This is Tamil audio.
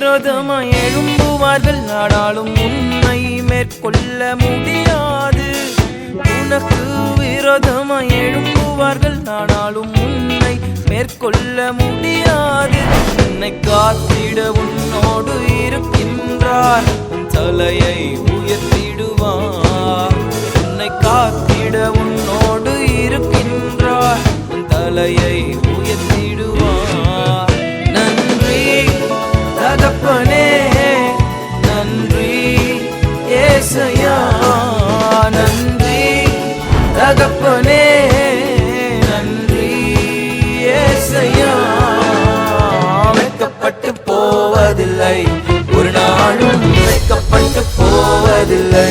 விரோதமாய் எழும்புவார்கள், ஆனாலும் உன்னை மேற்கொள்ள முடியாது. உனக்கு விரோதமாய் எழும்புவார்கள், ஆனாலும் உன்னை மேற்கொள்ள முடியாது. உன்னை காத்திட உன்னோடு இருக்கின்றார், உன் தலையை உயர்த்திடுவார். உன்னை காத்திட உன்னோடு இருக்கின்றார், உன் தலையை உயர்த்திடுவார். நன்றி தகப்பனே, நன்றி ஏசையா, நன்றி தகப்பனே, நன்றி ஏசையா. வெட்கப்பட்டு போவதில்லை, ஒரு நாளும் வெட்கப்பட்டு போவதில்லை.